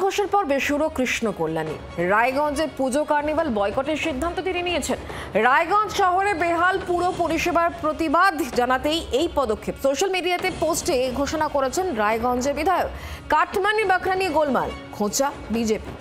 ঘোষের পর বেসুরো কৃষ্ণ কল্যাণী। রায়গঞ্জে পুজো কার্নিভাল বয়কটের সিদ্ধান্ত তিনি নিয়েছেন। রায়গঞ্জ শহরে বেহাল পুরো পরিষেবার প্রতিবাদ জানাতেই এই পদক্ষেপ। সোশ্যাল মিডিয়াতে পোস্টে ঘোষণা করেছেন রায়গঞ্জের বিধায়ক। কাটমানি বাখরা নিয়ে গোলমাল, খোঁচা বিজেপি।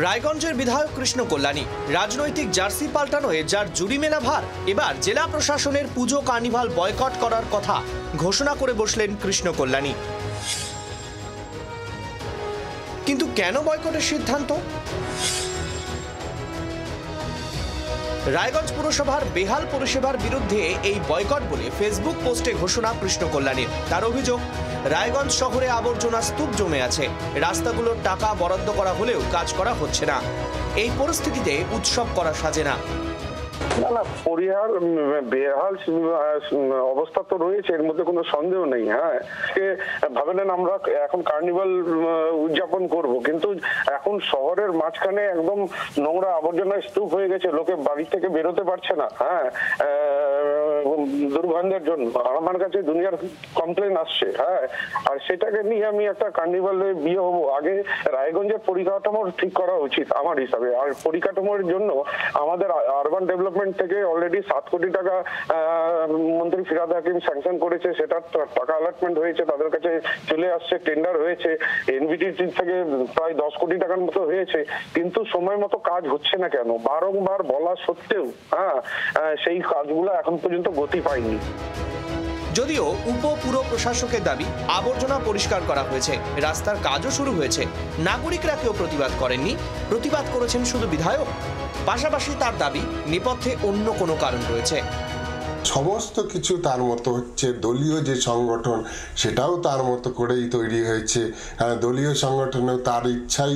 রায়গঞ্জের বিধায়ক কৃষ্ণ কল্যাণী রাজনৈতিক জার্সি পাল্টানোয় যার জুড়ি মেলা ভার, এবার জেলা প্রশাসনের পুজো কার্নিভাল বয়কট করার কথা ঘোষণা করে বসলেন কৃষ্ণ কল্যাণী। কিন্তু কেন বয়কটের সিদ্ধান্ত? রায়গঞ্জ পুরসভার বেহাল পরিষেবার বিরুদ্ধে এই বয়কট বলে ফেসবুক পোস্টে ঘোষণা কৃষ্ণ কল্যাণীর। তার অভিযোগ, রায়গঞ্জ শহরে আবর্জনা স্তূপ জমে আছে, রাস্তাগুলোর টাকা বরাদ্দ করা হলেও কাজ করা হচ্ছে না। এই পরিস্থিতিতে উৎসব করা সাজে না। না, বেহাল অবস্থা তো রয়েছে, এর মধ্যে কোনো সন্দেহ নেই। হ্যাঁ, ভাবলেন আমরা এখন কার্নিভাল উদযাপন করব, কিন্তু এখন শহরের মাঝখানে একদম নোংরা আবর্জনায় স্তূপ হয়ে গেছে, লোকে বাড়ি থেকে বেরোতে পারছে না। হ্যাঁ, দুর্গন্ধের জন্য আমার কাছে দুনিয়ার কমপ্লেন আসছে। হ্যাঁ, আর সেটাকে নিয়ে আমি একটা কার্নিভালে বিয়ে হবো? আগে রায়গঞ্জের পরিকাঠামো ঠিক করা উচিত আমার হিসাবে। আর পরিকাঠামোর জন্য আমাদের আরবান ডেভেলপমেন্ট থেকে অলরেডি 7 কোটি টাকা মন্ত্রী ফিরহাদ হাকিম স্যাংশন করেছে, সেটা টাকা অ্যালটমেন্ট হয়েছে, তাদের কাছে চলে আসছে, টেন্ডার হয়েছে, এনভিডিসি থেকে প্রায় 10 কোটি টাকার মতো হয়েছে, কিন্তু সময় মতো কাজ হচ্ছে না কেন? বারংবার বলা সত্ত্বেও সেই কাজগুলো এখন পর্যন্ত গতি পায়নি। যদিও পুর প্রশাসকের দাবি আবর্জনা পরিষ্কার করা হয়েছে, রাস্তার কাজও শুরু হয়েছে, নাগরিকরা কেউ প্রতিবাদ করেননি, প্রতিবাদ করেছেন শুধু বিধায়ক। পাশাপাশি তার দাবি নেপথ্যে অন্য কোনো কারণ রয়েছে। সমস্ত কিছু তার মতো হচ্ছে, দলীয় যে সংগঠন সেটাও তার মতো করেই তৈরি হয়েছে। দলীয় সংগঠনেও তার ইচ্ছাই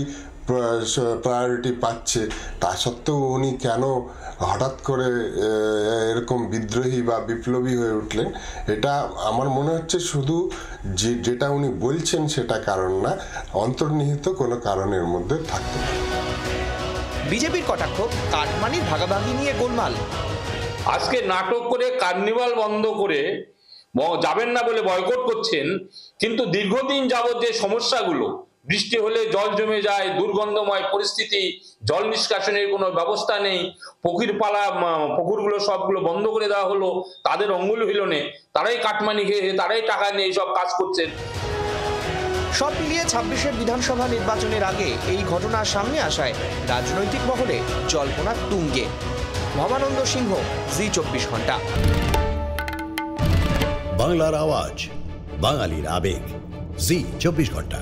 প্রায়োরিটি পাচ্ছে। তা সত্ত্বেও উনি কেন হঠাৎ করে এরকম বিদ্রোহী বা বিপ্লবী হয়ে উঠলেন, এটা আমার মনে হচ্ছে শুধু যেটা উনি বলছেন সেটা কারণ না, অন্তর্নিহিত কোনো কারণের মধ্যে থাকতে পারে। বিজেপির কটাক্ষ, কাটমানির ভাগাভাগি নিয়ে গোলমাল। আজকে নাটক করে কার্নিভাল বন্ধ করে যাবেন না বলে বয়কট করছেন, কিন্তু দীর্ঘদিন যাবত যে সমস্যাগুলো, বৃষ্টি হলে জল জমে যায়, দুর্গন্ধময় পরিস্থিতি, জল নিষ্কাশনের কোনো ব্যবস্থা নেই, পুকুরগুলো সবগুলো বন্ধ করে দেওয়া হলো, তাদের অঙ্গুল হইল নে, তারাই কাটমানি খেয়ে তারাই টাকা নিয়ে সব কাজ করছেন। সব মিলিয়ে 26-এর বিধানসভা নির্বাচনের আগে এই ঘটনা সামনে আসায় রাজনৈতিক মহলে জল্পনা তুঙ্গে। ভবানন্দ সিংহ, জি 24 ঘন্টা। বাংলার আওয়াজ, বাঙালির আবেগ, জি 24 ঘন্টা।